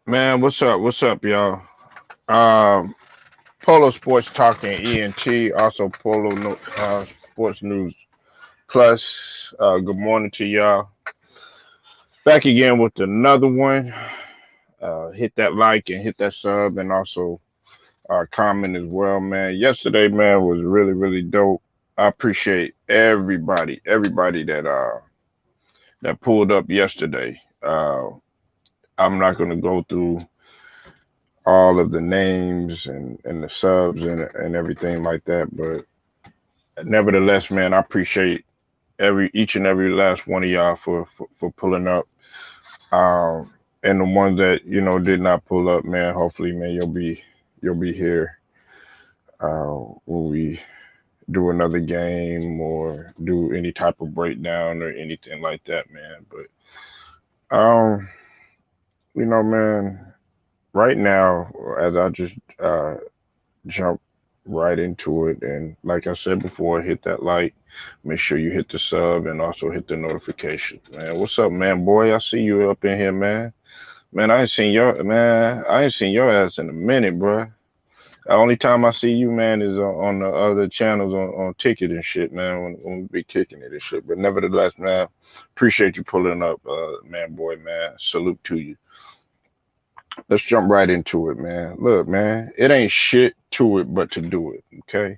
Man, what's up? What's up, y'all? Um, Polo Sports Talking ENT, also Polo Sports News Plus. Good morning to y'all. Back again with another one. Hit that like and hit that sub, and also comment as well, man. Yesterday, man, was really dope. I appreciate everybody that pulled up yesterday. I'm not gonna go through all of the names and the subs and everything like that. But nevertheless, man, I appreciate every each and every last one of y'all for pulling up. Um, and the ones that did not pull up, man, hopefully, man, you'll be here when we do another game or do any type of breakdown or anything like that, man. But man, right now, as I just jump right into it. And like I said before, hit that like, make sure you hit the sub and also hit the notification. Man, what's up, man? Boy, I see you up in here, man. Man, I ain't seen your ass in a minute, bro. The only time I see you, man, is on the other channels on Ticket and shit, man, when we be kicking it and shit. But nevertheless, man, appreciate you pulling up, man, boy, man. Salute to you. Let's jump right into it, man. Look, man, it ain't shit to it but to do it, okay?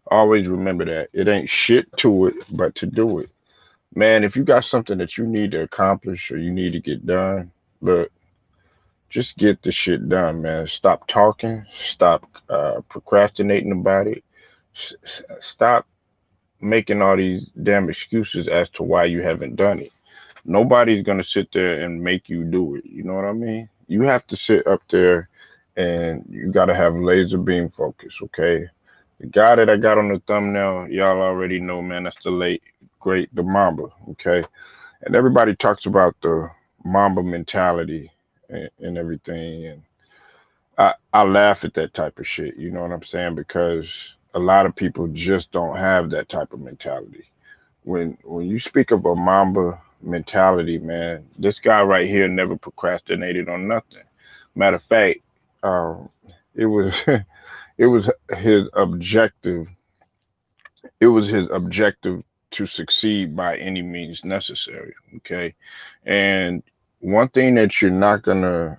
Always remember that. It ain't shit to it but to do it. Man, if you got something that you need to accomplish or you need to get done, look, just get the shit done, man. Stop talking. Stop procrastinating about it. Stop making all these damn excuses as to why you haven't done it. Nobody's gonna sit there and make you do it. You know what I mean? You have to sit up there and you gotta have laser beam focus, okay? The guy that I got on the thumbnail, y'all already know, man, that's the late great the Mamba, okay? And everybody talks about the Mamba mentality and everything, and I laugh at that type of shit, you know what I'm saying? Because a lot of people just don't have that type of mentality. When you speak of a Mamba mentality, man, this guy right here never procrastinated on nothing. Matter of fact, um, it was it was his objective. It was his objective to succeed by any means necessary. Okay, and one thing that you're not gonna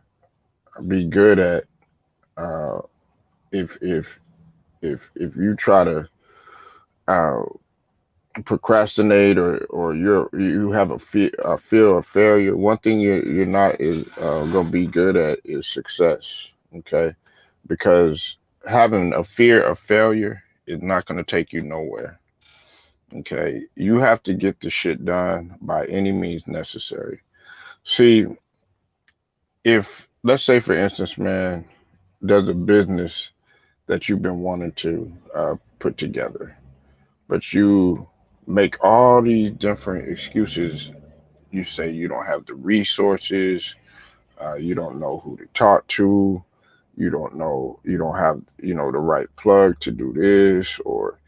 be good at, uh, if if if you try to uh, procrastinate or you have a fear of failure, one thing you're not is gonna be good at is success. Okay, because having a fear of failure is not gonna take you nowhere. Okay, you have to get the shit done by any means necessary. See, if let's say for instance, man, there's a business that you've been wanting to put together, but you make all these different excuses. You say you don't have the resources, you don't know who to talk to, you don't have the right plug to do this, or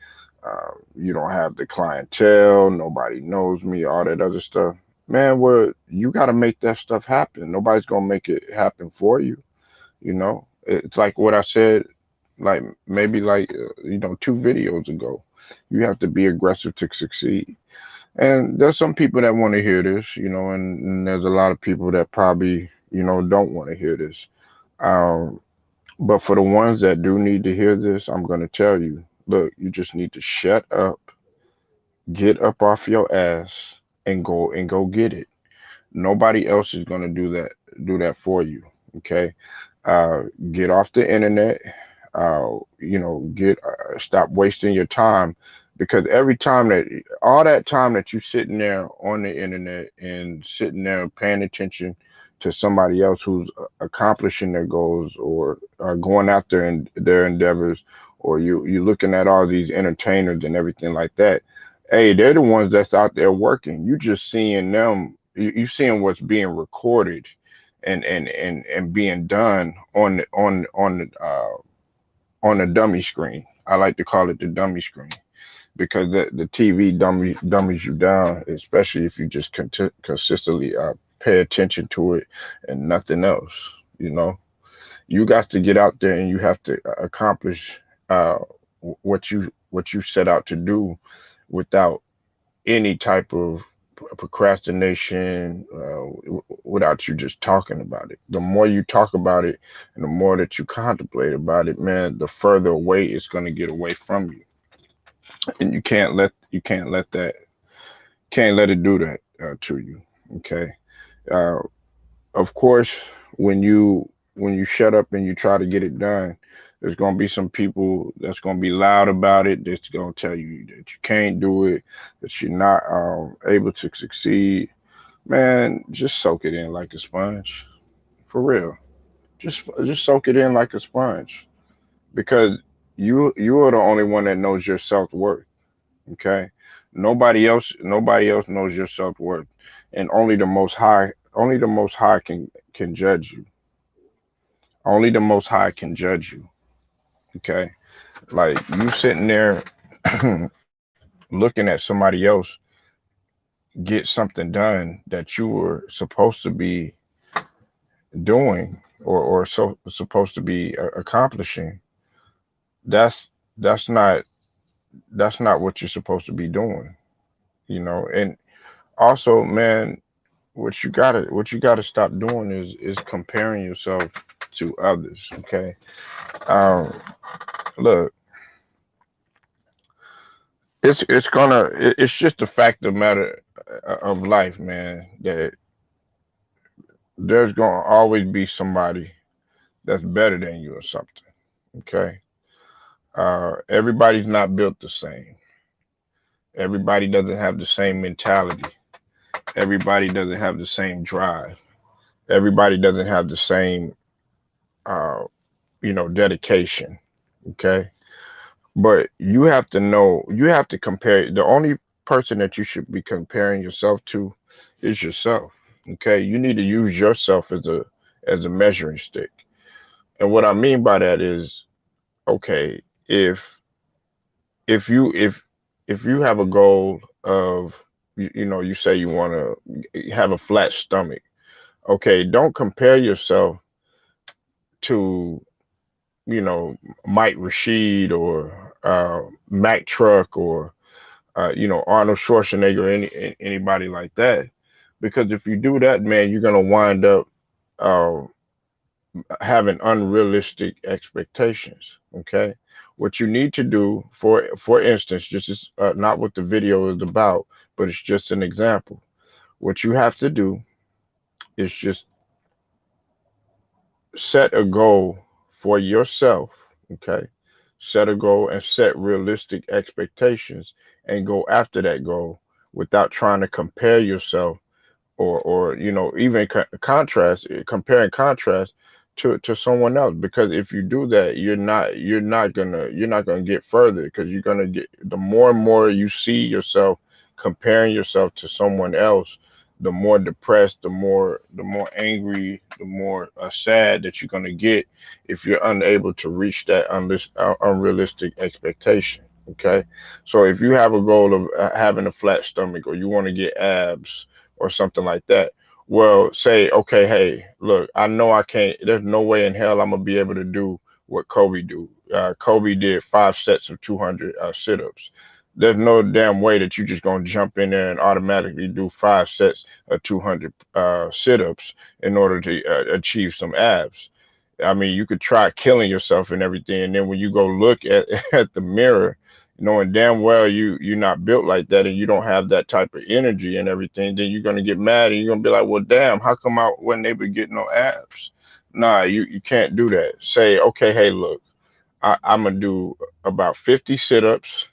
you don't have the clientele, nobody knows me, all that other stuff. Man, well, you got to make that stuff happen. Nobody's gonna make it happen for you. It's like what I said, like maybe like 2 videos ago. You have to be aggressive to succeed. And there's some people that want to hear this, and there's a lot of people that probably, don't want to hear this. Um, but for the ones that do need to hear this, I'm going to tell you, look, you just need to shut up, get up off your ass, and go get it. Nobody else is going to do that for you. Okay, uh, get off the internet. Get stop wasting your time, because every time that all that time that you sitting there on the internet and sitting there paying attention to somebody else who's accomplishing their goals or going after their endeavors, or you looking at all these entertainers and everything like that. Hey, they're the ones that's out there working. You just seeing them. You seeing what's being recorded and being done on the dummy screen. I like to call it the dummy screen, because the TV dummies you down, especially if you just consistently pay attention to it and nothing else. You know, you got to get out there and you have to accomplish uh, what you set out to do without any type of procrastination, without you just talking about it. The more you talk about it and the more that you contemplate about it, man, the further away it's going to get away from you. And you can't let that can't let it do that to you. Okay. Uh, of course, when you shut up and you try to get it done, there's gonna be some people that's gonna be loud about it. That's gonna tell you that you can't do it, that you're not able to succeed. Man, just soak it in like a sponge, for real. Just soak it in like a sponge, because you are the only one that knows your self worth. Okay, nobody else knows your self worth, and only the Most High can judge you. Only the Most High can judge you. Okay, like you sitting there looking at somebody else get something done that you were supposed to be doing, or so supposed to be accomplishing. That's that's not that's not what you're supposed to be doing. And also, man, what you gotta stop doing is comparing yourself to others. Okay, um, look, it's just a fact of matter of life, man, that there's gonna always be somebody that's better than you or something. Okay, everybody's not built the same. Everybody doesn't have the same mentality. Everybody doesn't have the same drive. Everybody doesn't have the same, uh, dedication. Okay, but you have to compare. The only person that you should be comparing yourself to is yourself. Okay, you need to use yourself as a measuring stick. And what I mean by that is, okay, if you if you have a goal of, you say you want to have a flat stomach. Okay, don't compare yourself to, you know Mike Rashid, or Mac Truck, or Arnold Schwarzenegger, or anybody like that. Because if you do that, man, you're gonna wind up uh, having unrealistic expectations. Okay, what you need to do, for instance, just is not what the video is about, but it's just an example. What you have to do is just set a goal for yourself. Okay, set a goal and set realistic expectations, and go after that goal without trying to compare yourself, or even compare and contrast to someone else. Because if you do that, you're not gonna get further, because you're gonna get, the more and more you see yourself comparing yourself to someone else, the more depressed, the more angry, the more sad that you're gonna get, if you're unable to reach that unrealistic expectation. Okay, so if you have a goal of having a flat stomach, or you want to get abs, or something like that. Well, say, okay, hey, look, I know I can't. There's no way in hell I'm gonna be able to do what Kobe do. Kobe did 5 sets of 200 sit-ups. There's no damn way that you just gonna jump in there and automatically do 5 sets of 200 sit-ups in order to achieve some abs. I mean, you could try killing yourself and everything, and then when you go look at at the mirror, knowing damn well you're not built like that, and you don't have that type of energy and everything, then you're gonna get mad, and you're gonna be like, well, damn, how come I wasn't able to get no abs? Nah, you can't do that. Say, okay, hey, look, I'm gonna do about 50 sit-ups.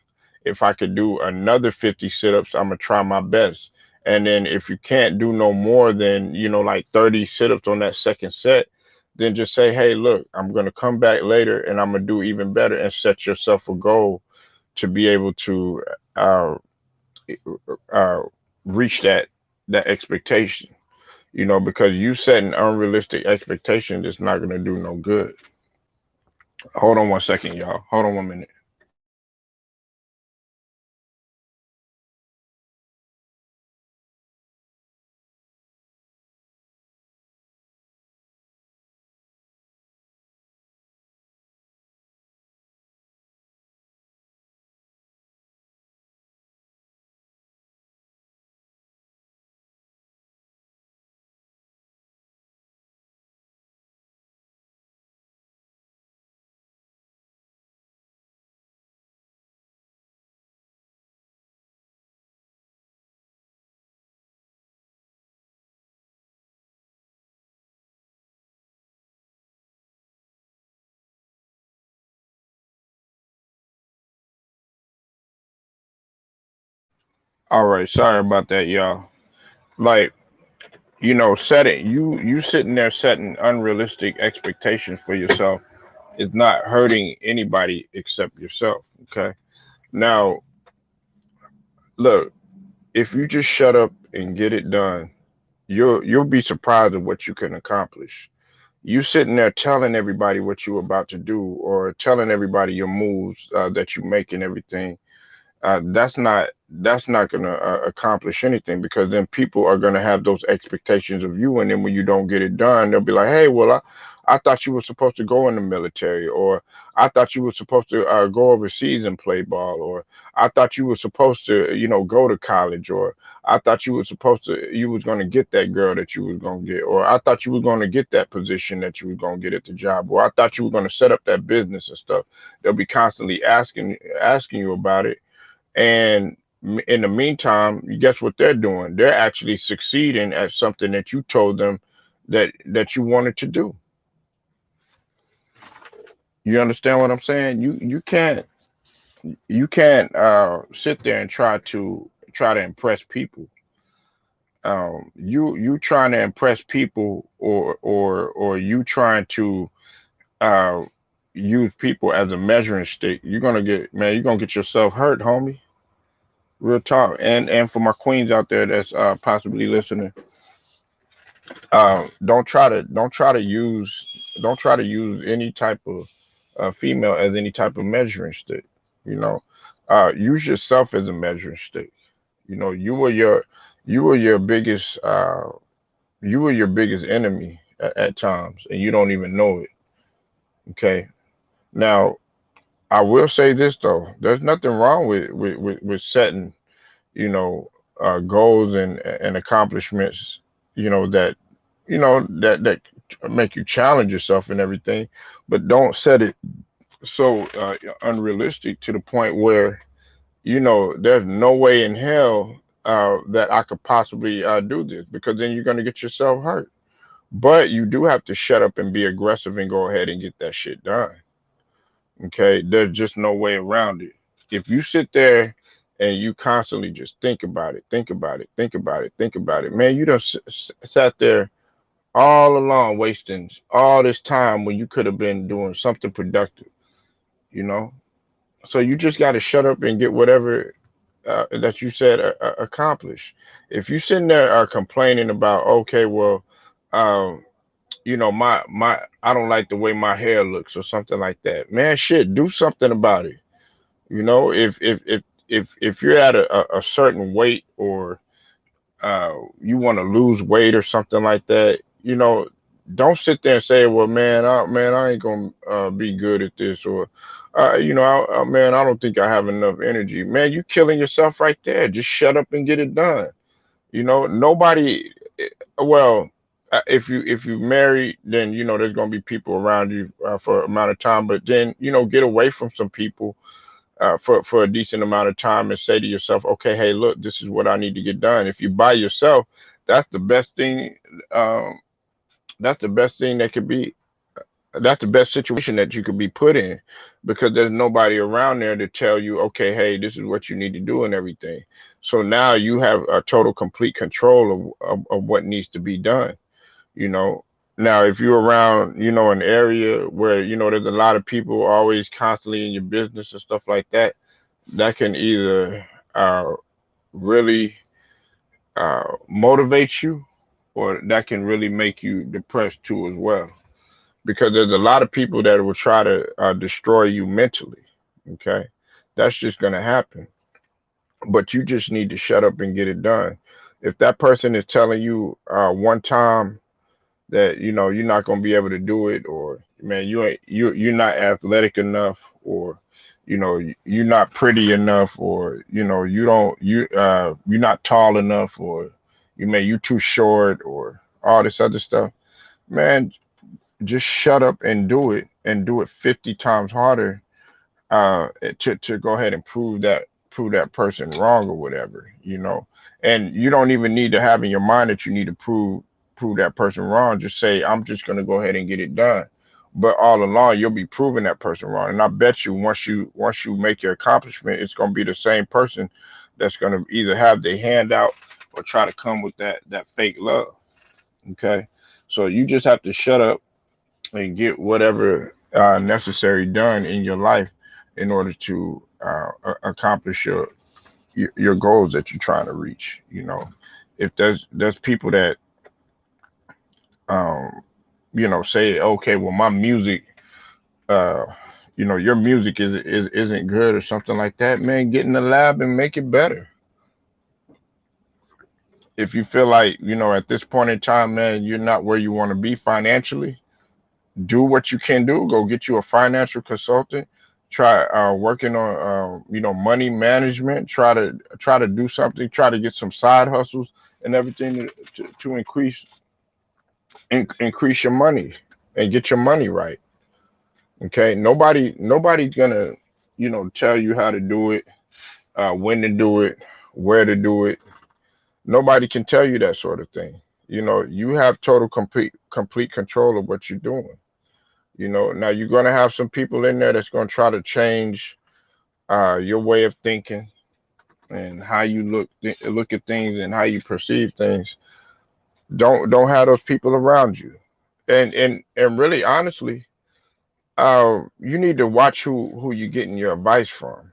If I could do another 50 sit-ups, I'm gonna try my best. And then if you can't do no more than, like 30 sit-ups on that second set, then just say, hey, look, I'm gonna come back later and I'm gonna do even better, and set yourself a goal to be able to uh, uh, reach that expectation. Because you setting unrealistic expectations is not gonna do no good. Hold on 1 second, y'all. Hold on 1 minute. All right, sorry about that, y'all. Like, setting you sitting there setting unrealistic expectations for yourself is not hurting anybody except yourself. Okay. Now, look, if you just shut up and get it done, you'll be surprised at what you can accomplish. You sitting there telling everybody what you're about to do, or telling everybody your moves that you make and everything, that's not going to accomplish anything, because then people are going to have those expectations of you, and then when you don't get it done, they'll be like, hey, well, I thought you were supposed to go in the military, or I thought you were supposed to go overseas and play ball, or I thought you were supposed to go to college, or I thought you was going to get that girl that you was going to get, or I thought you were going to get that position that you was going to get at the job, or I thought you were going to set up that business and stuff. They'll be constantly asking you about it, and in the meantime, guess what they're doing? They're actually succeeding at something that you told them that you wanted to do. You understand what I'm saying? You can't sit there and try to impress people. You trying to impress people, or you trying to uh use people as a measuring stick. You're gonna get yourself hurt, homie. Real talk. And for my queens out there that's possibly listening, don't try to use any type of female as any type of measuring stick. You know, use yourself as a measuring stick. You were your biggest enemy at times, and you don't even know it. Okay. Now, I will say this though: there's nothing wrong with setting goals and accomplishments, that that make you challenge yourself and everything, but don't set it so unrealistic to the point where there's no way in hell that I could possibly do this, because then you're going to get yourself hurt. But you do have to shut up and be aggressive and go ahead and get that shit done. Okay, there's just no way around it. If you sit there and you constantly just think about it, think about it, think about it, think about it, man, you done sat there all along wasting all this time when you could have been doing something productive, you know? So you just got to shut up and get whatever that you said accomplished. If you sitting there complaining about, okay, well, um, my I don't like the way my hair looks or something like that, man, shit, do something about it. If you're at a certain weight, or you want to lose weight or something like that, don't sit there and say, well, man, I ain't gonna be good at this, or man, I don't think I have enough energy. Man, you killing yourself right there. Just shut up and get it done. Nobody. Well, if you married, then there's gonna be people around you for amount of time, but then get away from some people for a decent amount of time, and say to yourself, okay, hey, look, this is what I need to get done. If you by yourself, that's the best thing. That's the best thing that could be. That's the best situation that you could be put in, because there's nobody around there to tell you, okay, hey, this is what you need to do and everything. So now you have a total, complete control of what needs to be done. You know, now if you're around, an area where there's a lot of people always constantly in your business and stuff like that, that can either really motivate you, or that can really make you depressed too as well, because there's a lot of people that will try to destroy you mentally. Okay, that's just going to happen, but you just need to shut up and get it done. If that person is telling you one time that you're not going to be able to do it, or man, you're not athletic enough, or you're not pretty enough, or you're not tall enough, or you're too short, or all this other stuff, man, just shut up and do it 50 times harder, to go ahead and prove that person wrong or whatever. And you don't even need to have in your mind that you need to prove that person wrong. Just say, I'm just going to go ahead and get it done. But all along, you'll be proving that person wrong. And I bet you, once you make your accomplishment, it's going to be the same person that's going to either have their hand out or try to come with that fake love. Okay, so you just have to shut up and get whatever necessary done in your life in order to accomplish your goals that you're trying to reach. If there's people that um, say, okay, well, my music, uh, your music isn't good or something like that, man, get in the lab and make it better. If you feel like, at this point in time, man, you're not where you want to be financially, do what you can do. Go get you a financial consultant. Try working on, money management. Try to do something. Try to get some side hustles and everything to increase your money and get your money right. Okay, nobody's gonna tell you how to do it, when to do it, where to do it. Nobody can tell you that sort of thing. You have total complete control of what you're doing. Now you're gonna have some people in there that's gonna try to change your way of thinking and how you look at things and how you perceive things. Don't have those people around you. And really honestly, you need to watch who you're getting your advice from,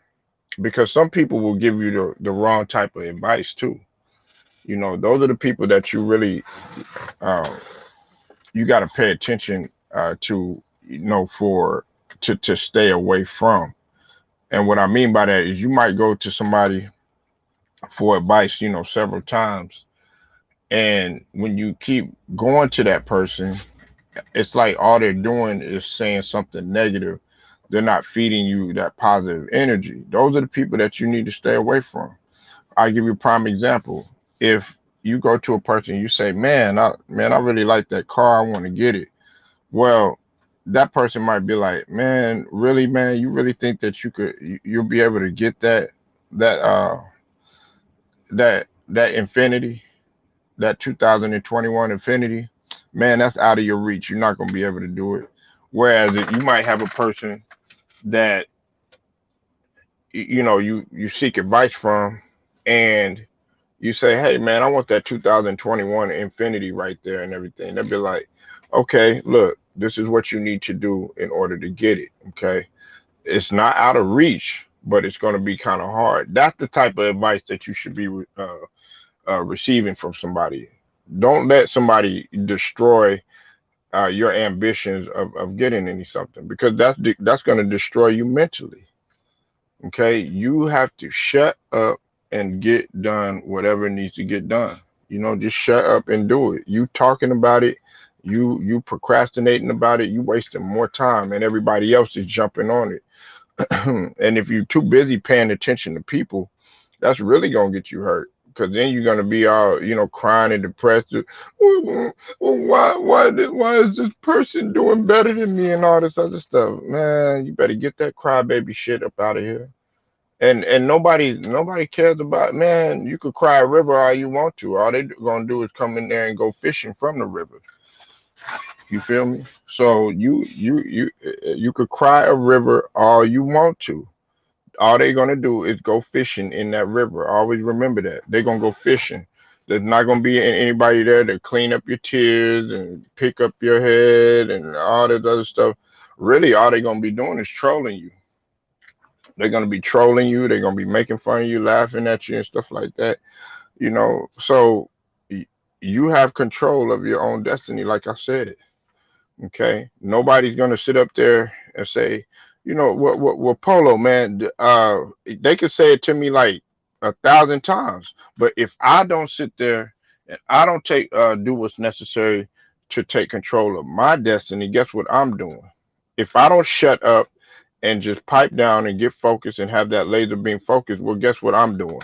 because some people will give you the wrong type of advice too. Those are the people that you really uh, you got to pay attention to, for to stay away from. And what I mean by that is you might go to somebody for advice, several times, and when you keep going to that person, it's like all they're doing is saying something negative. They're not feeding you that positive energy. Those are the people that you need to stay away from. I'll give you a prime example. If you go to a person, you say, man, I really like that car. I want to get it. Well, that person might be like, man, really, man, you really think that you'll be able to get that that Infinity, that 2021 Infinity? Man, that's out of your reach. You're not going to be able to do it. Whereas if you might have a person that you seek advice from, and you say, hey man, I want that 2021 Infinity right there and everything. They'll be like, okay, look, this is what you need to do in order to get it. Okay, it's not out of reach, but it's going to be kind of hard. That's the type of advice that you should be receiving from somebody. Don't let somebody destroy your ambitions of getting into something, because that's going to destroy you mentally. Okay, you have to shut up and get done whatever needs to get done. Just shut up and do it. You talking about it, you procrastinating about it, you wasting more time, and everybody else is jumping on it. And if you're too busy paying attention to people, that's really gonna get you hurt. Because then you're gonna be all, crying and depressed. Well, why is this person doing better than me and all this other stuff? Man, you better get that crybaby shit up out of here. And nobody cares about, man. You could cry a river all you want to. All they gonna do is come in there and go fishing from the river. You feel me? So you could cry a river all you want to. All they gonna do is go fishing in that river. Always remember that. They're gonna go fishing. There's not gonna be anybody there to clean up your tears and pick up your head and all that other stuff. Really, all they're gonna be doing is trolling you. They're gonna be trolling you. They're gonna be making fun of you, laughing at you, and stuff like that. So you have control of your own destiny, like I said. Okay, nobody's gonna sit up there and say, what Polo, man. They could say it to me like 1,000 times, but if I don't sit there and I don't do what's necessary to take control of my destiny, guess what I'm doing? If I don't shut up and just pipe down and get focused and have that laser beam focus, well, guess what I'm doing?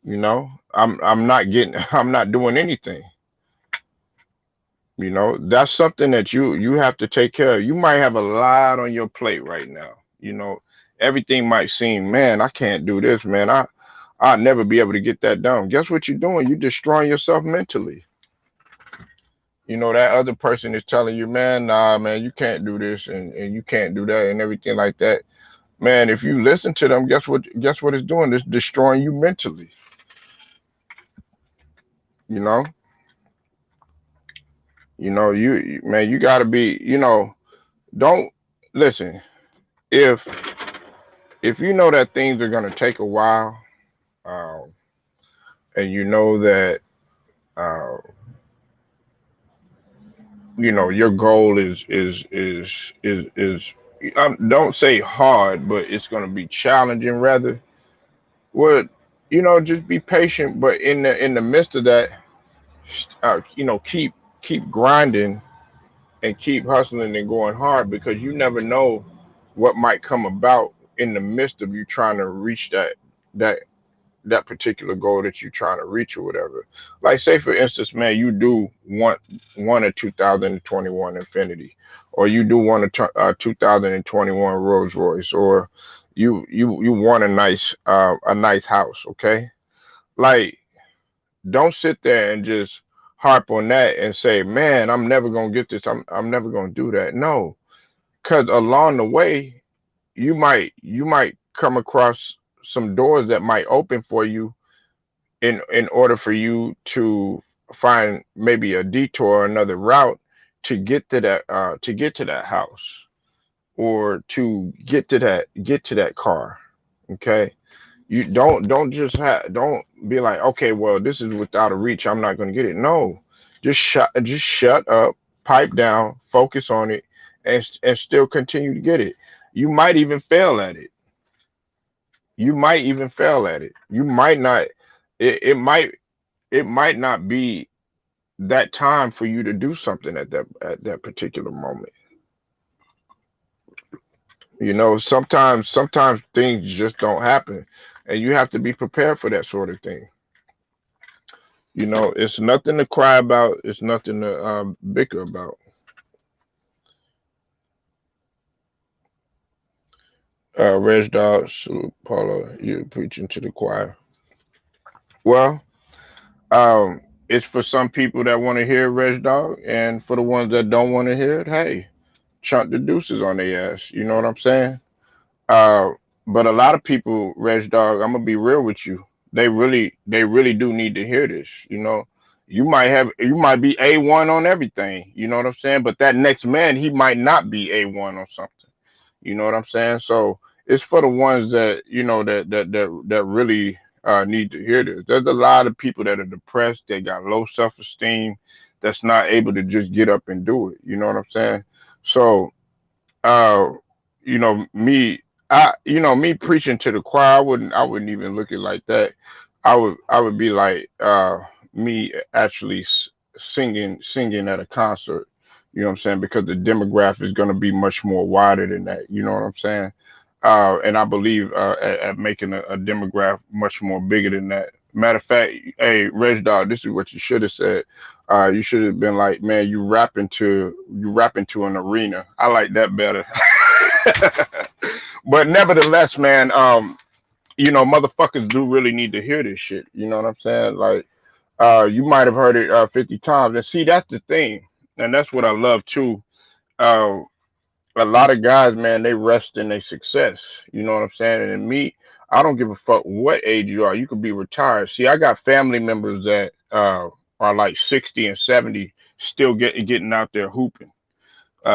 I'm not getting, I'm not doing anything. That's something that you have to take care of. You might have a lot on your plate right now. Everything might seem, man, I can't do this, man. I'll never be able to get that done. Guess what you're doing? You're destroying yourself mentally. That other person is telling you, man, nah, man, you can't do this and you can't do that and everything like that. man, if you listen to them, guess what it's doing? It's destroying you mentally. You know, man, you gotta be, don't listen. If if you know that things are gonna take a while, um, and you know that uh, your goal is don't say hard, but it's gonna be challenging rather. Well, just be patient, but in the midst of that, keep grinding and keep hustling and going hard because you never know what might come about in the midst of you trying to reach that that particular goal that you're trying to reach or whatever. Like say for instance, man, you do want a 2021 Infinity, or you do want a 2021 Rolls Royce, or you want a nice house, okay? Like don't sit there and just harp on that and say, man, I'm never gonna get this. I'm never gonna do that. No, because along the way, you might come across some doors that might open for you in order for you to find maybe a detour or another route to get to that house or to get to that car. Okay, you don't be like, okay, well, this is without a reach, I'm not going to get it. No, just shut up, pipe down, focus on it, and still continue to get it. You might even fail at it. You might not. It might not be that time for you to do something at that particular moment. Sometimes things just don't happen, and you have to be prepared for that sort of thing. It's nothing to cry about. It's nothing to bicker about. Reg Dog, salute Polo, you preaching to the choir. Well, um, it's for some people that want to hear Reg Dog, and for the ones that don't want to hear it, hey, chunk the deuces on their ass. You know what I'm saying? Uh, but a lot of people, Reg Dog, I'm gonna be real with you. They really do need to hear this. You might be A1 on everything. You know what I'm saying? But that next man, he might not be A1 on something. You know what I'm saying? So it's for the ones that that really need to hear this. There's a lot of people that are depressed. They got low self-esteem. That's not able to just get up and do it. You know what I'm saying? So uh me preaching to the choir, I wouldn't even look at it like that. I would be like me actually singing at a concert. You know what I'm saying? Because the demographic is going to be much more wider than that. You know what I'm saying? And I believe at making a demographic much more bigger than that. Matter of fact, hey, Reg Dog, this is what you should have said. You should have been like, man, you rapping to an arena. I like that better. But nevertheless, man, motherfuckers do really need to hear this shit. You know what I'm saying? Like, you might have heard it 50 times. And see, that's the thing. And that's what I love too. Uh, a lot of guys, man, they rest in their success. You know what I'm saying? And me, I don't give a fuck what age you are. You could be retired. See, I got family members that are like 60 and 70, still getting out there hooping,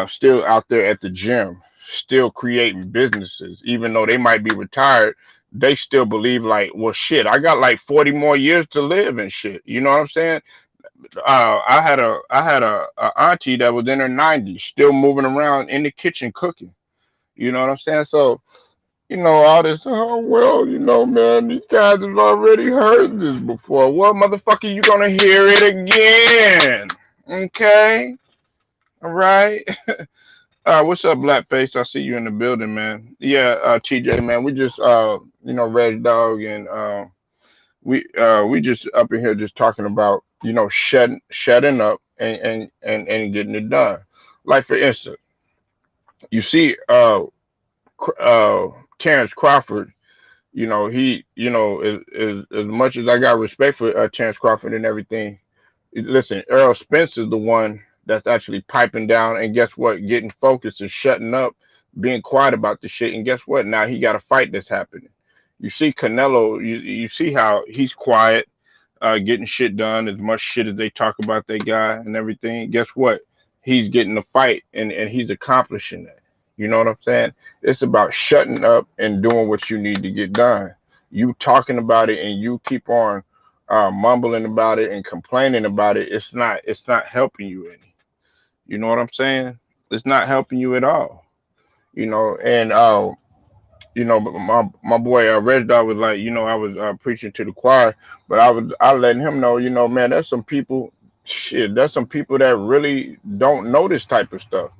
still out there at the gym, still creating businesses, even though they might be retired. They still believe like, well, shit, I got like 40 more years to live and shit. You know what I'm saying? I had a auntie that was in her 90s, still moving around in the kitchen cooking. You know what I'm saying? So all this. Oh well, man, these guys have already heard this before. Well, motherfucker, you gonna hear it again? Okay, all right. What's up, Blackface? I see you in the building, man. Yeah, TJ, man. We just Red Dog and we just up in here just talking about shutting up and getting it done. Like for instance, you see Terrence Crawford. He as much as I got respect for Terrence Crawford and everything. Listen, Earl Spence is the one that's actually piping down, and guess what? Getting focused and shutting up being quiet about the shit. And guess what? Now he got a fight that's happening. You see Canelo, you see how he's quiet, getting shit done. As much shit as they talk about that guy and everything, guess what? He's getting a fight, and he's accomplishing that. You know what I'm saying? It's about shutting up and doing what you need to get done. You talking about it and you keep on mumbling about it and complaining about it. It's not helping you any. You know what I'm saying? It's not helping you at all. And but my boy Red Dot was like, I was preaching to the choir, but I letting him know, man, there's some people, shit, there's some people that really don't know this type of stuff.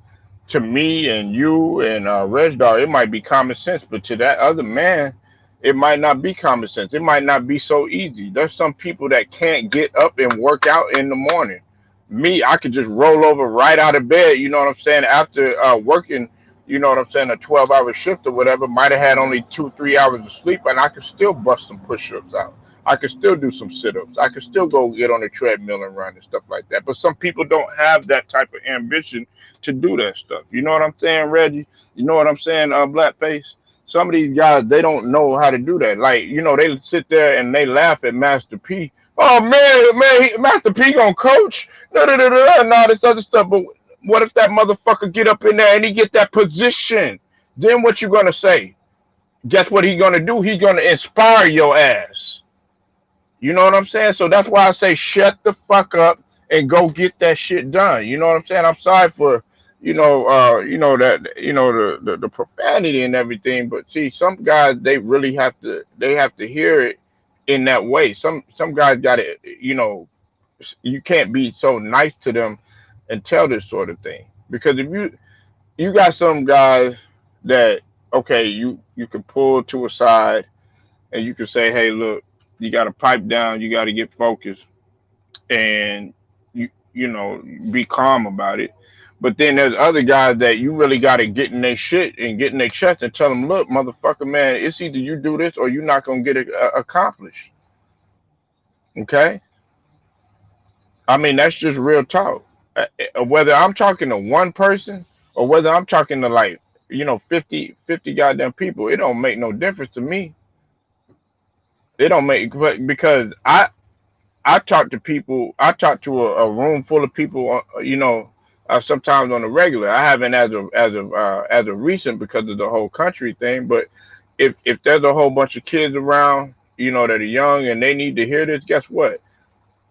To me and you and Red Dot, it might be common sense, but to that other man, it might not be common sense. It might not be so easy. There's some people that can't get up and work out in the morning. Me, I could just roll over right out of bed, you know what I'm saying, after working, a 12-hour shift or whatever, might have had only 2, 3 hours of sleep, and I could still bust some push ups out. I could still do some sit ups. I could still go get on the treadmill and run and stuff like that. But some people don't have that type of ambition to do that stuff. You know what I'm saying, Reggie? You know what I'm saying, Blackface? Some of these guys, they don't know how to do that. Like, they sit there and they laugh at Master P. Oh man, Master P gonna coach? No, no, no, no, no, no, this other stuff. But what if that motherfucker get up in there and he get that position? Then what you gonna say? Guess what he gonna do? He's gonna inspire your ass. You know what I'm saying? So that's why I say shut the fuck up and go get that shit done. You know what I'm saying? I'm sorry for that the profanity and everything, but see, some guys they really have to hear it in that way. Some guys got to you can't be so nice to them and tell this sort of thing, because if you got some guys that, okay, you can pull to a side and you can say, hey, look, you got to pipe down, you got to get focused, and be calm about it. But then there's other guys that you really got to get in their shit and get in their chest and tell them, look, motherfucker, man, it's either you do this or you're not gonna get it accomplished. Okay, I mean that's just real talk. Whether I'm talking to one person or whether I'm talking to, like, 50 goddamn people, it don't make no difference to me. It don't make, but because I talk to people. I talk to a room full of people. Sometimes on the regular. I haven't as of recent because of the whole country thing. But if there's a whole bunch of kids around, that are young and they need to hear this, guess what?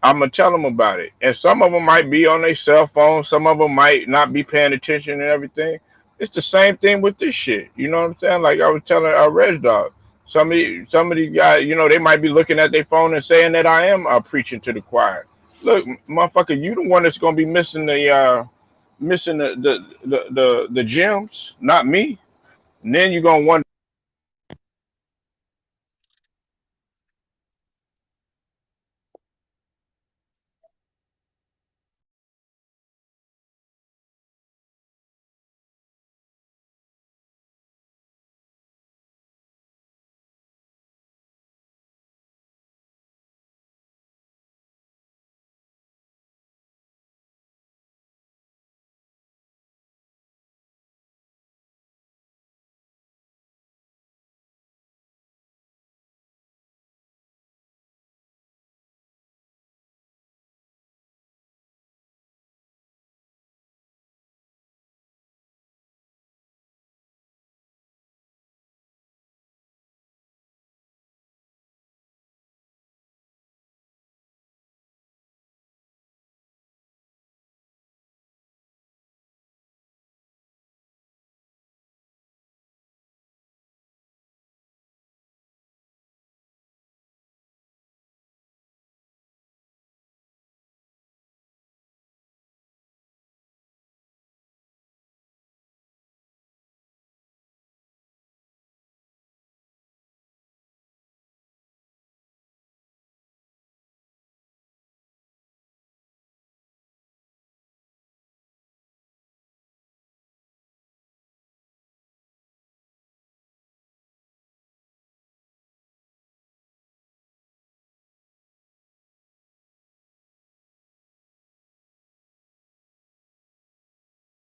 I'm gonna tell them about it. And some of them might be on their cell phone. Some of them might not be paying attention and everything. It's the same thing with this shit. You know what I'm saying? Like I was telling our Red Dog. Some of these guys, they might be looking at their phone and saying that I am preaching to the choir. Look, motherfucker, you the one that's gonna be missing the gems, not me. And then you're gonna wonder.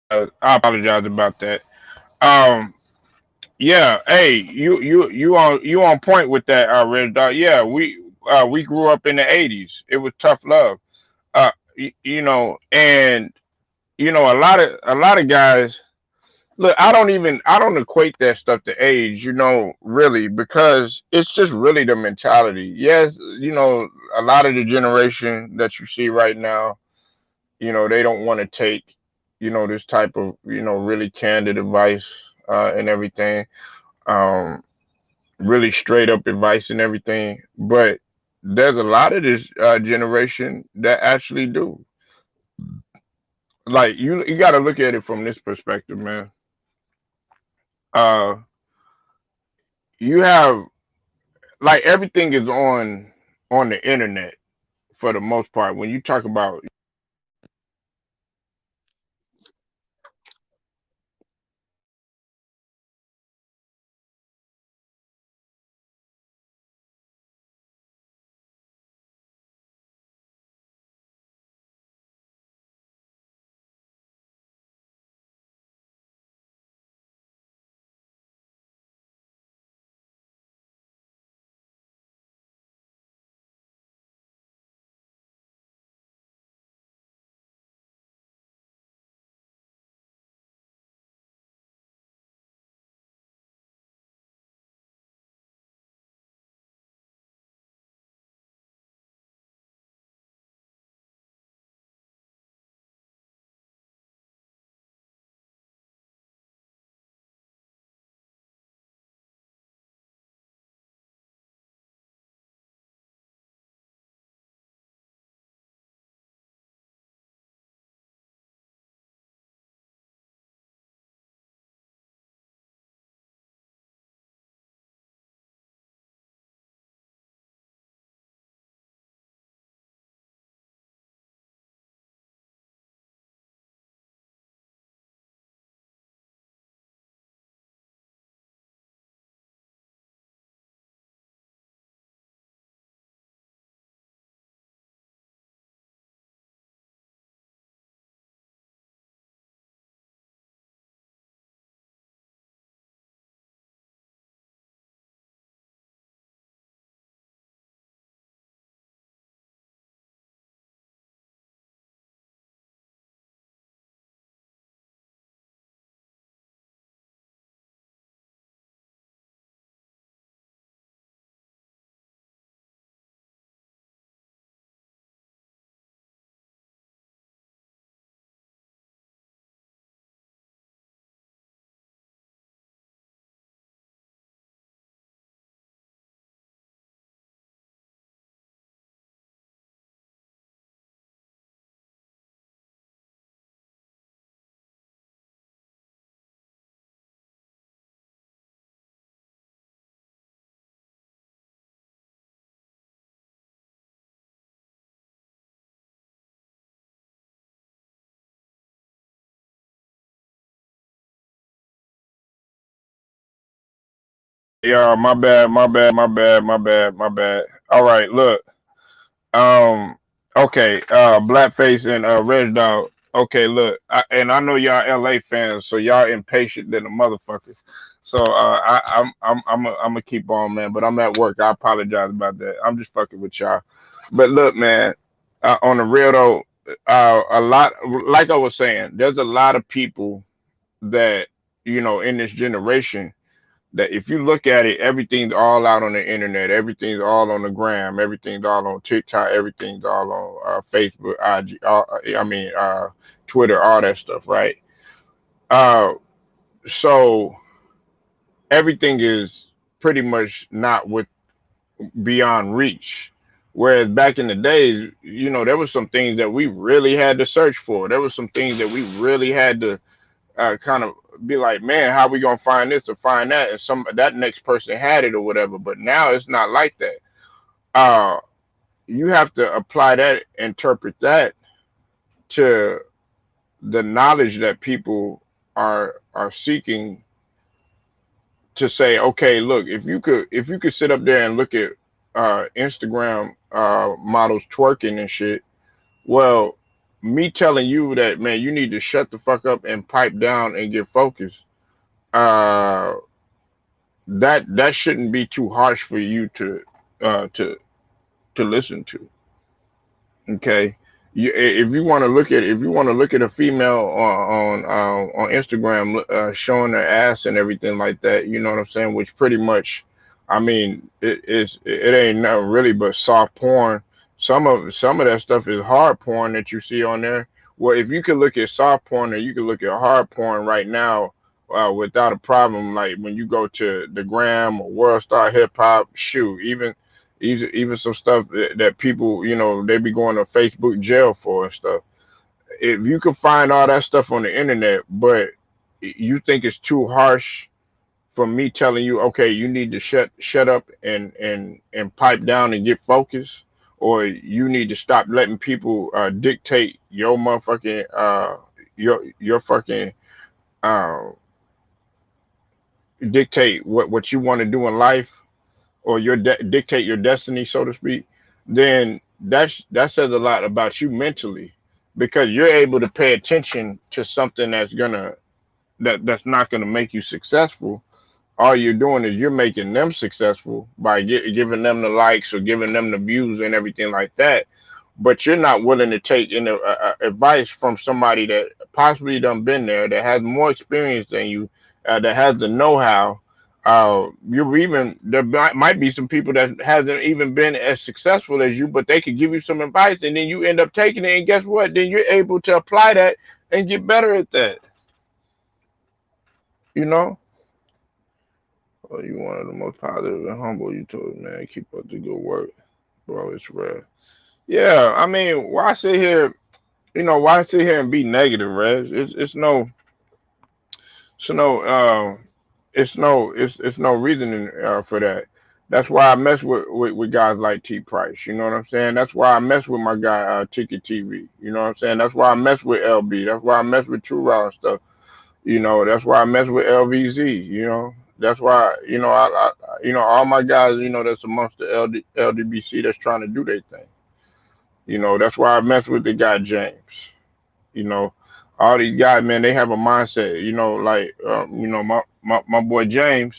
I apologize about that. Um, yeah. Hey, you on point with that, Red Dot. Yeah, we grew up in the '80s. It was tough love. You know, and you know a lot of guys. Look, I don't equate that stuff to age, really, because it's just really the mentality. Yes, a lot of the generation that you see right now, they don't want to take, this type of, really candid advice, and everything, um, really straight up advice and everything. But there's a lot of this generation that actually do. Like you got to look at it from this perspective, man. Uh, you have like everything is on the internet for the most part. When you talk about, yeah, my bad. All right, look, um, okay, Blackface and Red Dog. Okay, look, and I know y'all LA fans, so y'all impatient than the motherfuckers. So I'm gonna keep on, man. But I'm at work. I apologize about that. I'm just fucking with y'all. But look, man, on the real though, a lot, like I was saying, there's a lot of people that in this generation that if you look at it, everything's all out on the internet, everything's all on the gram, everything's all on TikTok, everything's all on Facebook, IG, Twitter, all that stuff, right? Uh, so everything is pretty much not with beyond reach. Whereas back in the days, there was some things that we really had to search for. There was some things that we really had to kind of be like, man, how we gonna find this or find that? And some that next person had it or whatever. But now it's not like that. Uh, you have to apply that, interpret that to the knowledge that people are seeking to say, okay, look, if you could sit up there and look at Instagram models twerking and shit, well, me telling you that, man, you need to shut the fuck up and pipe down and get focused. uh, that shouldn't be too harsh for you uh, to to listen to. Okay, if you want to look at a female on Instagram showing her ass and everything like that, you know what I'm saying? Which pretty much, I mean, it ain't nothing really but soft porn. Some of that stuff is hard porn that you see on there. Well, if you could look at soft porn or you could look at hard porn right now without a problem, like when you go to the gram or World Star Hip Hop, shoot, even some stuff that people, they be going to Facebook jail for and stuff. If you can find all that stuff on the internet, but you think it's too harsh for me telling you, okay, you need to shut up and pipe down and get focused, or you need to stop letting people dictate your motherfucking your fucking uh, dictate what you want to do in life, or dictate your destiny, so to speak, then that says a lot about you mentally, because you're able to pay attention to something that's not gonna make you successful. All you're doing is you're making them successful by giving them the likes or giving them the views and everything like that. But you're not willing to take advice from somebody that possibly done been there, that has more experience than you, that has the know-how. You're even there might be some people that hasn't even been as successful as you, but they could give you some advice, and then you end up taking it, and guess what? Then you're able to apply that and get better at that. You know. Oh, you one of the most positive and humble. You told me, man, keep up the good work, bro. It's rare. Yeah, I mean, why sit here? Why sit here and be negative, Rez? It's no, it's no reasoning for that. That's why I mess with guys like T Price. You know what I'm saying? That's why I mess with my guy Ticket TV. You know what I'm saying? That's why I mess with LB. That's why I mess with True Raw and stuff. That's why I mess with LVZ. That's why all my guys. That's amongst the LDBC that's trying to do their thing. That's why I mess with the guy James. You know, all these guys, man, they have a mindset. Like my boy James.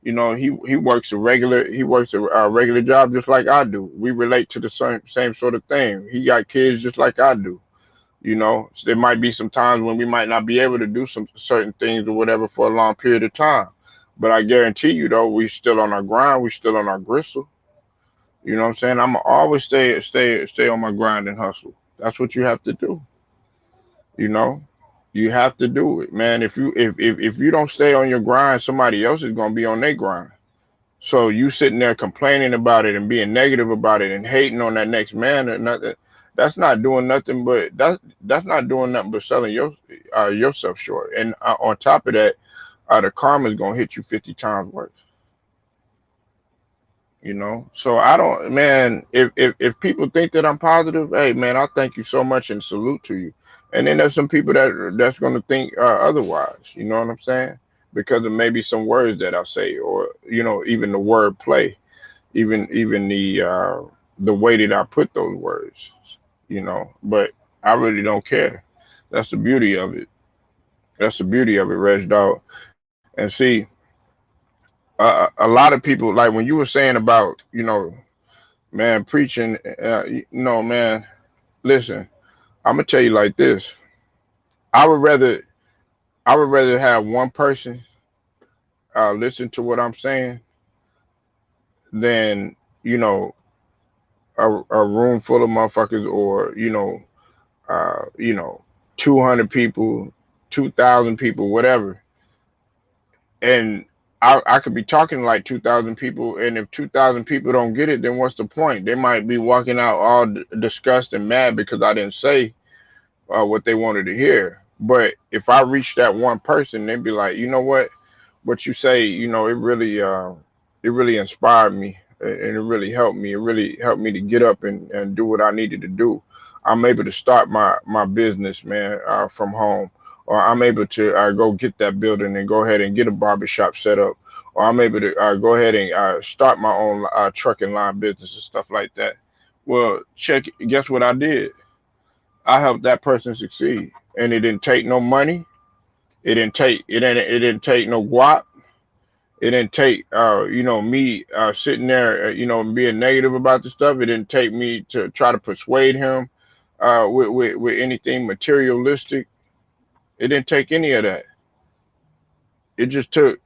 He works a regular job just like I do. We relate to the same sort of thing. He got kids just like I do. So there might be some times when we might not be able to do some certain things or whatever for a long period of time. But I guarantee you, though, we still on our grind. We still on our gristle. You know what I'm saying? I'm always stay on my grind and hustle. That's what you have to do. You know, you have to do it, man. If you don't stay on your grind, somebody else is gonna be on their grind. So you sitting there complaining about it and being negative about it and hating on that next man or nothing, that's not doing nothing but that's not doing nothing but selling yourself short. And on top of that, the karma is gonna hit you 50 times worse. So I don't, man. If people think that I'm positive, hey man, I thank you so much and salute to you. And then there's some people that's gonna think otherwise. You know what I'm saying? Because of maybe some words that I say, or even the word play, even the way that I put those words. But I really don't care. That's the beauty of it. That's the beauty of it, Reg Dog. And see, a lot of people, like when you were saying about, man, preaching, man, listen, I'm gonna tell you like this. I would rather, I would rather have one person listen to what I'm saying than, you know, a room full of motherfuckers, or, 200 people, 2,000 people, whatever. And I could be talking to like 2,000 people, and if 2,000 people don't get it, then what's the point? They might be walking out all disgusted and mad because I didn't say what they wanted to hear. But if I reach that one person, they'd be like, you know what you say, it really inspired me, and it really helped me. It really helped me to get up and do what I needed to do. I'm able to start my business, man, from home, or I'm able to go get that building and go ahead and get a barbershop set up, or I'm able to go ahead and start my own trucking line business and stuff like that. Well, guess what I did? I helped that person succeed, and it didn't take no money. It didn't take no guap. It didn't take me sitting there and being negative about the stuff. It didn't take me to try to persuade him with anything materialistic. It didn't take any of that. It just took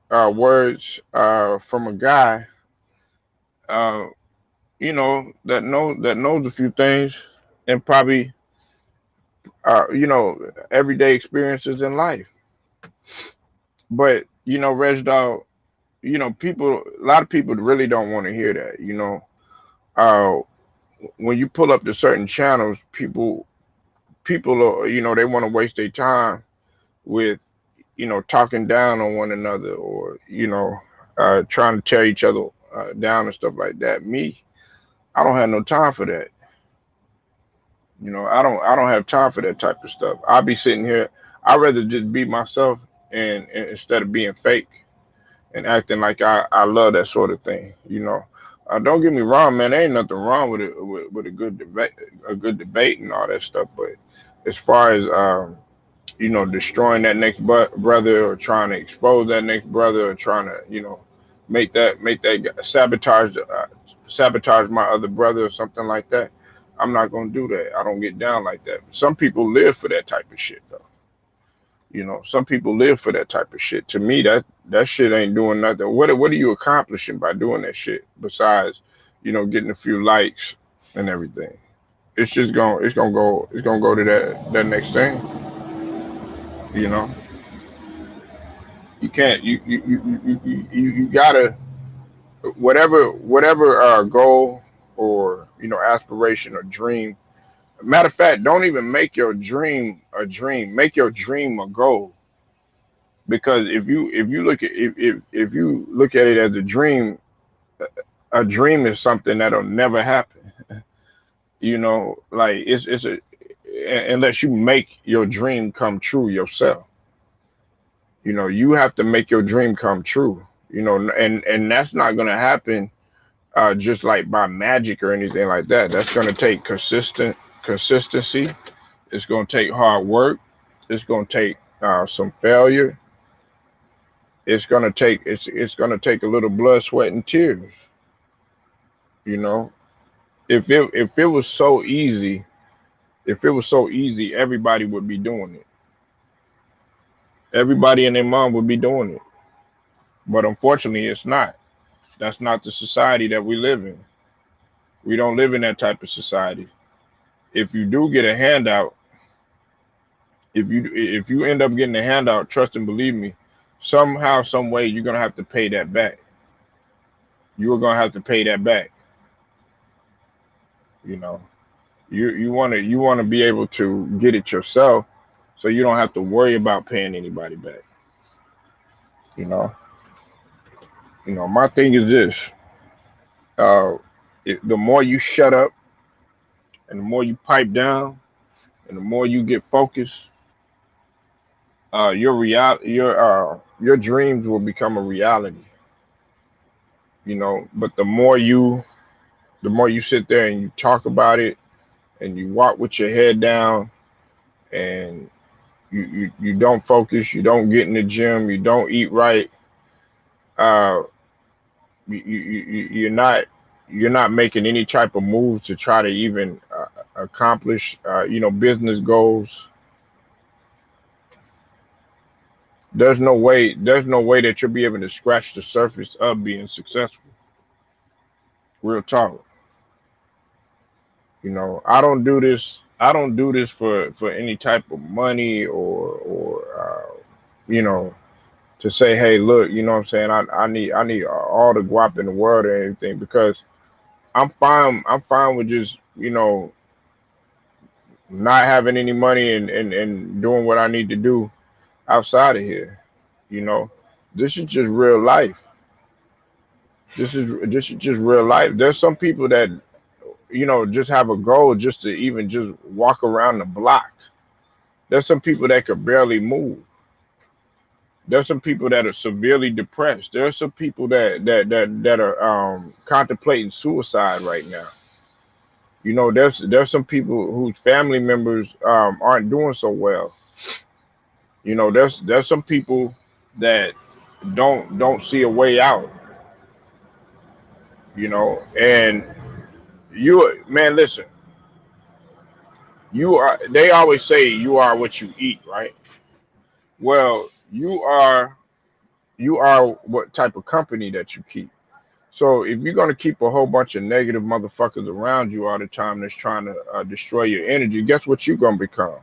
words from a guy uh, that knows a few things, and probably everyday experiences in life. But Reginald, people, a lot of people really don't want to hear that. Uh, when you pull up to certain channels, people are, they want to waste their time with talking down on one another, or trying to tear each other down and stuff like that. Me, I don't have no time for that. I don't have time for that type of stuff. I'll be sitting here. I'd rather just be myself, and instead of being fake and acting like I love that sort of thing. Don't get me wrong, man. There ain't nothing wrong with a good debate and all that stuff. But as far as destroying that next brother, or trying to expose that next brother, or trying to make that sabotage my other brother or something like that. I'm not gonna do that. I don't get down like that. Some people live for that type of shit though. Some people live for that type of shit. To me, that shit ain't doing nothing. What are you accomplishing by doing that shit besides, getting a few likes and everything? It's gonna go to that next thing. You know, you can't you gotta, whatever goal, or aspiration or dream. Matter of fact, don't even make your dream a dream. Make your dream a goal. Because if you look at it as a dream is something that'll never happen. Like unless you make your dream come true yourself. You have to make your dream come true. And that's not gonna happen just like by magic or anything like that. That's gonna take consistency. It's gonna take hard work. It's gonna take some failure. It's gonna take a little blood, sweat, and tears. You know, if it was so easy, everybody would be doing it. Everybody and their mom would be doing it. But unfortunately, it's not. That's not the society that we live in. We don't live in that type of society. If you do get a handout, if you end up getting a handout, trust and believe me, somehow, some way, you're gonna have to pay that back. You are gonna have to pay that back. You know, you wanna be able to get it yourself, so you don't have to worry about paying anybody back. You know, My thing is this: uh, the more you shut up, and the more you pipe down, and the more you get focused, your dreams will become a reality. But the more you sit there and you talk about it, and you walk with your head down, and you don't focus, you don't get in the gym, you don't eat right, uh, you're not making any type of moves to try to even accomplish business goals. There's no way that you'll be able to scratch the surface of being successful. Real talk. I don't do this for any type of money, or you know to say, hey, look, what I'm saying, I need all the guap in the world or anything, because I'm fine with just not having any money, and doing what I need to do outside of here. You know, this is just real life. This is just real life. There's some people that just have a goal just to even just walk around the block. There's some people that could barely move. There's some people that are severely depressed. There's some people that are contemplating suicide right now. There's some people whose family members aren't doing so well. There's some people that don't see a way out, and man, listen, they always say you are what you eat, right? Well, you are what type of company that you keep. So if you're gonna keep a whole bunch of negative motherfuckers around you all the time that's trying to destroy your energy, guess what you're gonna become?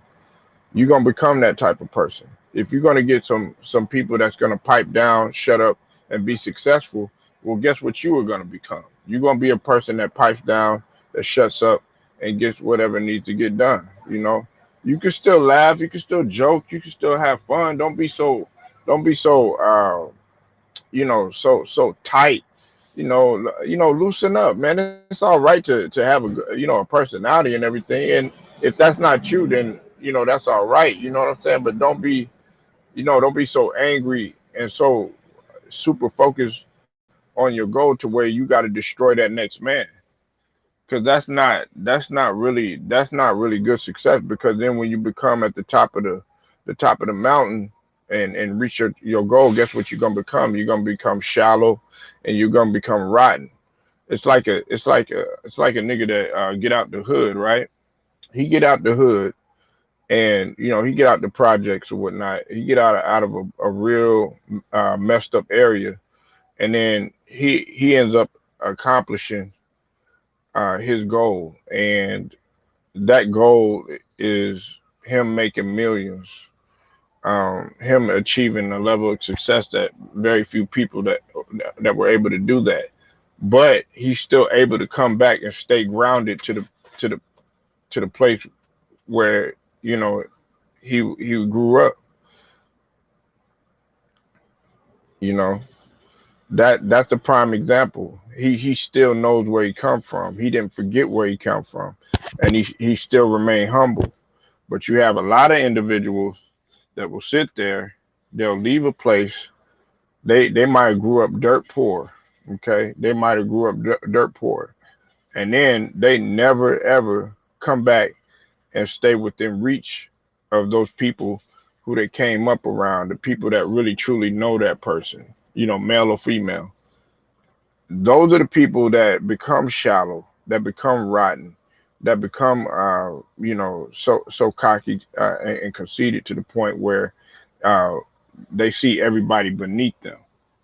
You're gonna become that type of person. If you're gonna get some people that's gonna pipe down, shut up, and be successful, well, guess what you are gonna become? You're gonna be a person that pipes down, that shuts up, and gets whatever needs to get done. You can still laugh, you can still joke, you can still have fun. Don't be so tight. Loosen up, man. It's all right to have a personality and everything. And if that's not you, then that's all right. You know what I'm saying? But don't be so angry and so super focused on your goal to where you got to destroy that next man. Because that's not really good success. Because then when you become at the top of the mountain and reach your goal, guess what you're gonna become? You're gonna become shallow, and you're gonna become rotten. It's like a nigga that get out the hood, right? He get out the hood, and he get out the projects or whatnot. He get out of a real messed up area, and then he ends up accomplishing his goal, and that goal is him making millions, him achieving a level of success that very few people that were able to do that. But he's still able to come back and stay grounded to the to the place where you know he grew up. You know that's a prime example. He still knows where he come from. He didn't forget where he come from, and he still remained humble. But you have a lot of individuals that will sit there. They'll leave a place. They might have grew up dirt poor. Okay, they might have grew up dirt poor, and then they never ever come back and stay within reach of those people who they came up around, the people that really truly know that person, male or female. Those are the people that become shallow, that become rotten, that become so cocky and conceited to the point where uh, they see everybody beneath them.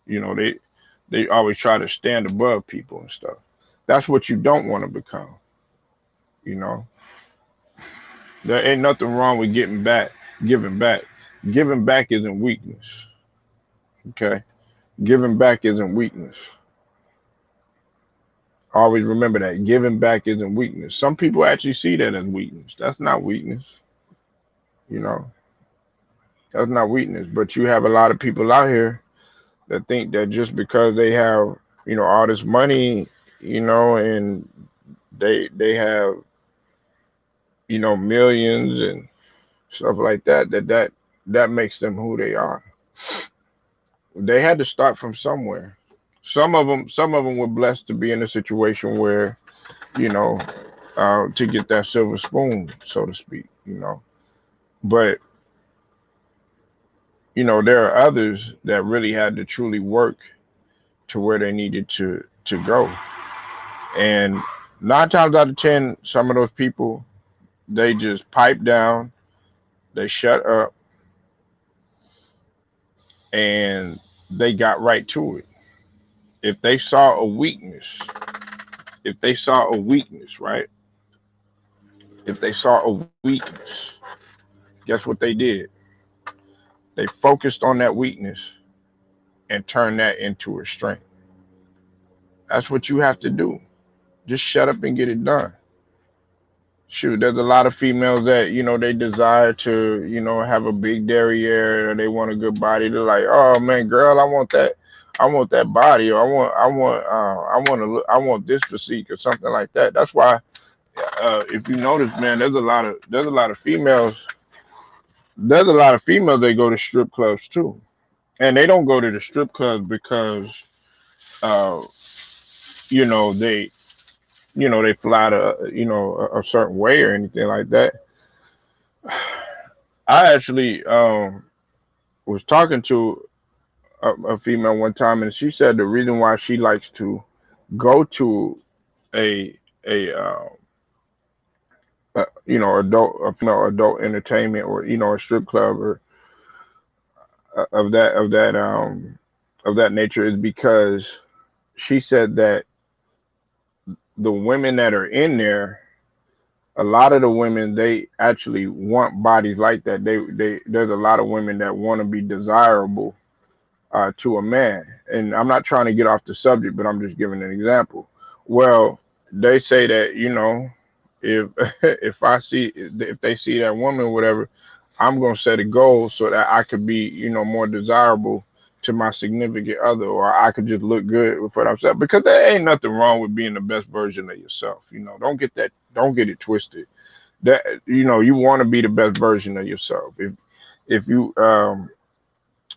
They always try to stand above people and stuff. That's what you don't want to become. You know, there ain't nothing wrong with getting back, giving back. Giving back isn't weakness. Okay, giving back isn't weakness. Always remember that giving back isn't weakness. Some people actually see that as weakness. That's not weakness. You know, that's not weakness. But you have a lot of people out here that think that just because they have all this money, and they have millions and stuff like that makes them who they are. They had to start from somewhere. Some of them were blessed to be in a situation where you know to get that silver spoon, so to speak. But there are others that really had to truly work to where they needed to go. And 9 times out of 10, some of those people, they just pipe down, they shut up, and they got right to it. If they saw a weakness, if they saw a weakness, right? If they saw a weakness, guess what they did? They focused on that weakness and turned that into a strength. That's what you have to do. Just shut up and get it done. Shoot, there's a lot of females that they desire to have a big derriere, or they want a good body. They're like, oh man, girl, I want that body, or I want this physique or something like that. That's why, if you notice, man, there's a lot of females that go to strip clubs too, and they don't go to the strip clubs because uh they they fly to a certain way or anything like that. I actually was talking to a female one time, and she said the reason why she likes to go to a a female adult entertainment, or a strip club, or of that nature, is because she said that the women that are in there, a lot of the women, they actually want bodies like that. There's a lot of women that want to be desirable to a man. And I'm not trying to get off the subject, but I'm just giving an example. Well, they say that, if if they see that woman, whatever, I'm gonna set a goal so that I could be, more desirable to my significant other, or I could just look good with what I'm saying. Because there ain't nothing wrong with being the best version of yourself. Don't get it twisted. That you want to be the best version of yourself. If you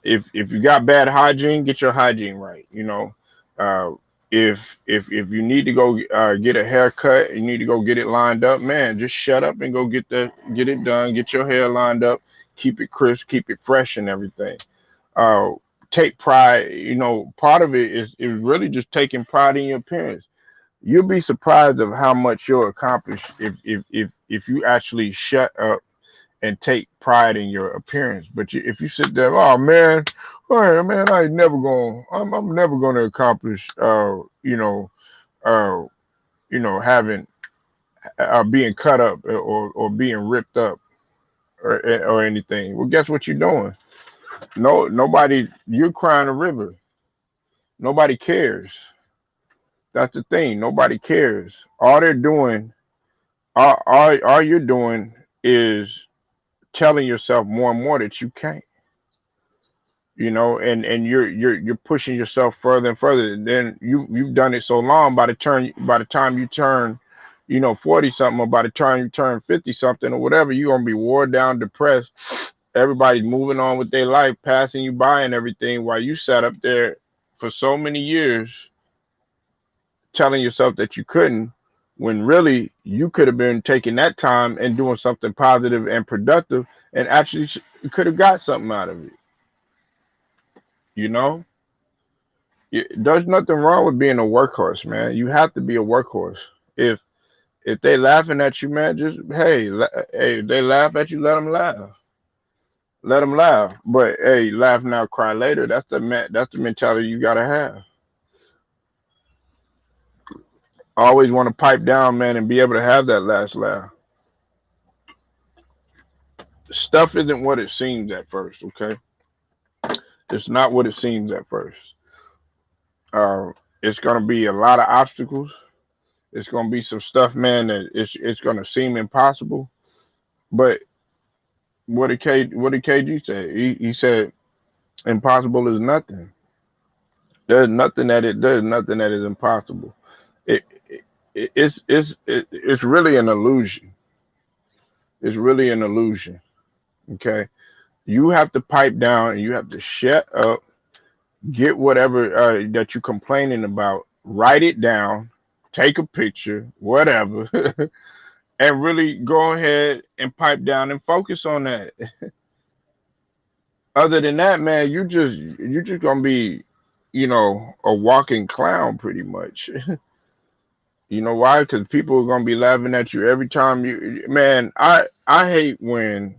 if you got bad hygiene, get your hygiene right. Uh, if you need to go get a haircut, you need to go get it lined up. Man, just shut up and go get it done. Get your hair lined up. Keep it crisp. Keep it fresh and everything. Uh, Take pride. Part of it is really just taking pride in your appearance. You'll be surprised of how much you'll accomplish if you actually shut up and take pride in your appearance. But if you sit there, oh man, all right, man, I'm never gonna accomplish, uh, having being cut up, or being ripped up, or anything. Well, guess what you're doing? No, nobody. You're crying a river. Nobody cares. That's the thing. Nobody cares. All they're doing, all you're doing is telling yourself more and more that you can't. And you're pushing yourself further and further. And then you've done it so long. By the time you turn, 40 something, or by the time you turn 50 something, or whatever, you're gonna be wore down, depressed. Everybody's moving on with their life, passing you by and everything, while you sat up there for so many years telling yourself that you couldn't, when really you could have been taking that time and doing something positive and productive, and actually could have got something out of it. You know, there's nothing wrong with being a workhorse, man. You have to be a workhorse. If if they laughing at you, man, just hey, if they laugh at you, let them laugh. Let them laugh. But hey, laugh now, cry later. That's the mentality you gotta have. Always want to pipe down, man, and be able to have that last laugh. Stuff isn't what it seems at first. Okay, it's not what it seems at first. Uh, it's gonna be a lot of obstacles. It's gonna be some stuff, man, that it's gonna seem impossible. But what did KG say? He said impossible is nothing. There's nothing that is impossible. It, it's really an illusion. It's really an illusion. Okay, you have to pipe down and you have to shut up. Get whatever that you're complaining about. Write it down. Take a picture, whatever, and really go ahead and pipe down and focus on that. Other than that, man, you just gonna be, a walking clown pretty much. You know why? Because people are gonna be laughing at you every time you. Man, I hate when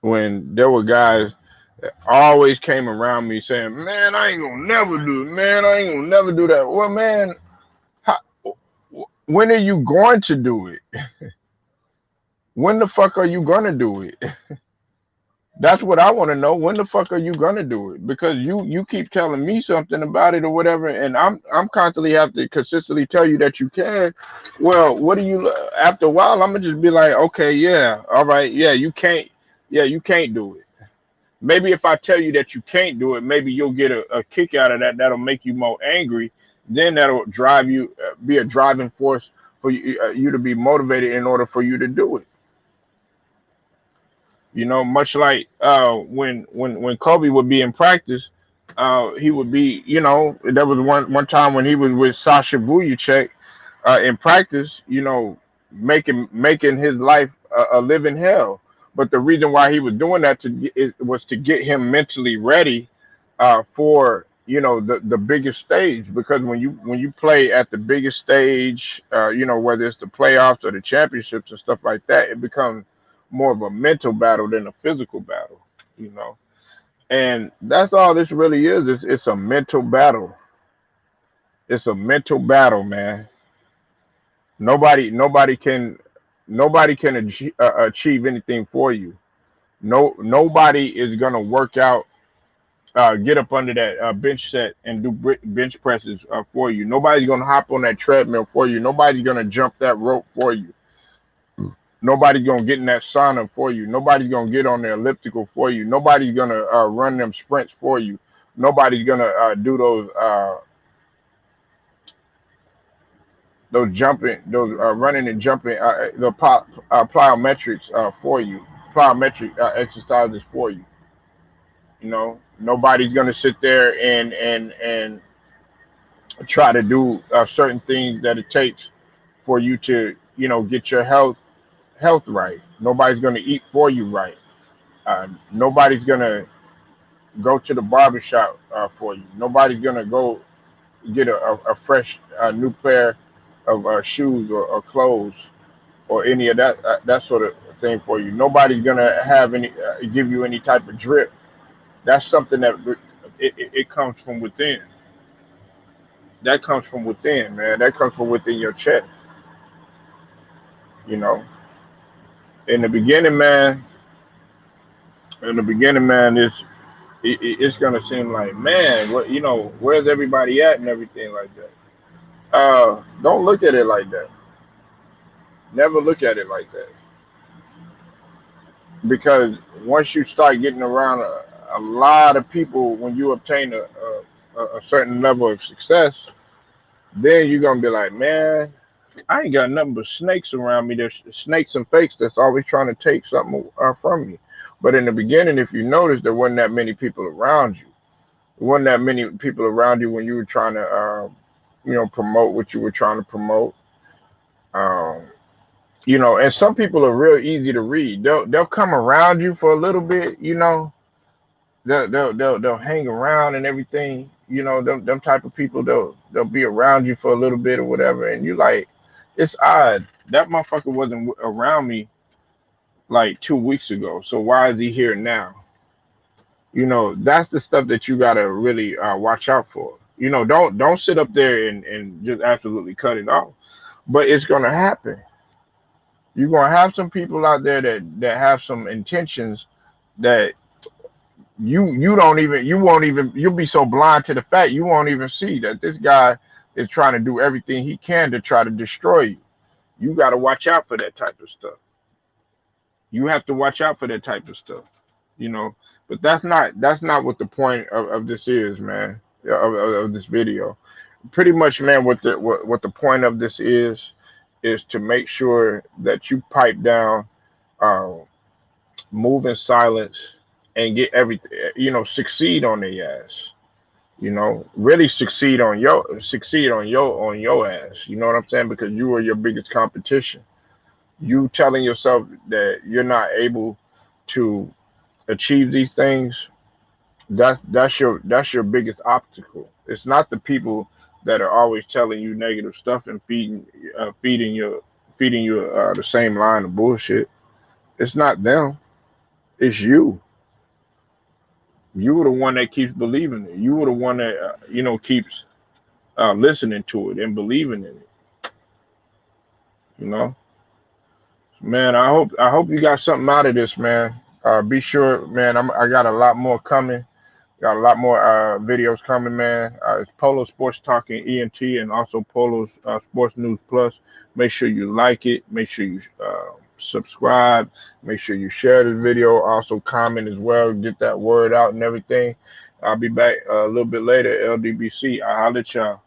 there were guys that always came around me saying, "Man, I ain't gonna never do it. Man, I ain't gonna never do that." Well, man, how, when are you going to do it? When the fuck are you gonna do it? That's what I want to know. When the fuck are you gonna do it? Because you keep telling me something about it or whatever, and I'm constantly have to consistently tell you that you can. Well, what do you? After a while, I'm gonna just be like, okay, yeah, all right, yeah, you can't do it. Maybe if I tell you that you can't do it, maybe you'll get a kick out of that. That'll make you more angry. Then that'll drive you, be a driving force for you to be motivated in order for you to do it. Much like when Kobe would be in practice, he would be, there was one time when he was with Sasha Vujicic in practice, making his life a living hell. But the reason why he was doing that it was to get him mentally ready for the biggest stage. Because when you play at the biggest stage, whether it's the playoffs or the championships and stuff like that, it becomes more of a mental battle than a physical battle. You know, and that's all this really is. It's a mental battle. It's a mental battle, man. Nobody can achieve anything for you. Nobody is gonna work out, get up under that bench set and do bench presses for you. Nobody's gonna hop on that treadmill for you. Nobody's gonna jump that rope for you. Nobody's gonna get in that sauna for you. Nobody's gonna get on the elliptical for you. Nobody's gonna run them sprints for you. Nobody's gonna do those jumping, those running and jumping, plyometrics for you, plyometric exercises for you. Nobody's gonna sit there and try to do certain things that it takes for you to, get your health right. Nobody's gonna eat for you right. Nobody's gonna go to the barbershop for you. Nobody's gonna go get a fresh new pair of shoes or clothes or any of that sort of thing for you. Nobody's gonna have any give you any type of drip. That's something that it comes from within. That comes from within, man. That comes from within your chest. You know, in the beginning, man. In the beginning, man, it's gonna seem like, man, where's everybody at and everything like that. Don't look at it like that. Never look at it like that, because once you start getting around a lot of people, when you obtain a certain level of success, then you're gonna be like, man, I ain't got nothing but snakes around me. There's snakes and fakes that's always trying to take something from me. But in the beginning, if you notice, there wasn't that many people around you. There wasn't that many people around you when you were trying to, promote what you were trying to promote. Um, and some people are real easy to read. They'll come around you for a little bit. They'll hang around and everything. Them type of people, they'll be around you for a little bit or whatever, and you like, it's odd that motherfucker wasn't around me like 2 weeks ago. So why is he here now? That's the stuff that you gotta really watch out for. Don't sit up there and just absolutely cut it off. But it's gonna happen. You're gonna have some people out there that have some intentions that you'll be so blind to the fact you won't even see that this guy is trying to do everything he can to try to destroy you. You got to watch out for that type of stuff. You have to watch out for that type of stuff, you know. But that's not what the point of this is, man. Of this video, pretty much, man. What the point of this is to make sure that you pipe down, uh, move in silence, and get everything. Succeed on their ass. Really succeed on your ass. You know what I'm saying? Because you are your biggest competition. You telling yourself that you're not able to achieve these things, that's your biggest obstacle. It's not the people that are always telling you negative stuff and feeding you the same line of bullshit. It's not them. It's you. You were the one that keeps believing it. You were the one that keeps listening to it and believing in it. You know, man. I hope you got something out of this, man. Be sure, man. I got a lot more coming. Got a lot more videos coming, man. It's Polo Sports Talking ENT and also Polo's Sports News Plus. Make sure you like it. Make sure you subscribe. Make sure you share this video. Also comment as well. Get that word out and everything. I'll be back a little bit later. LDBC. I'll holler at y'all.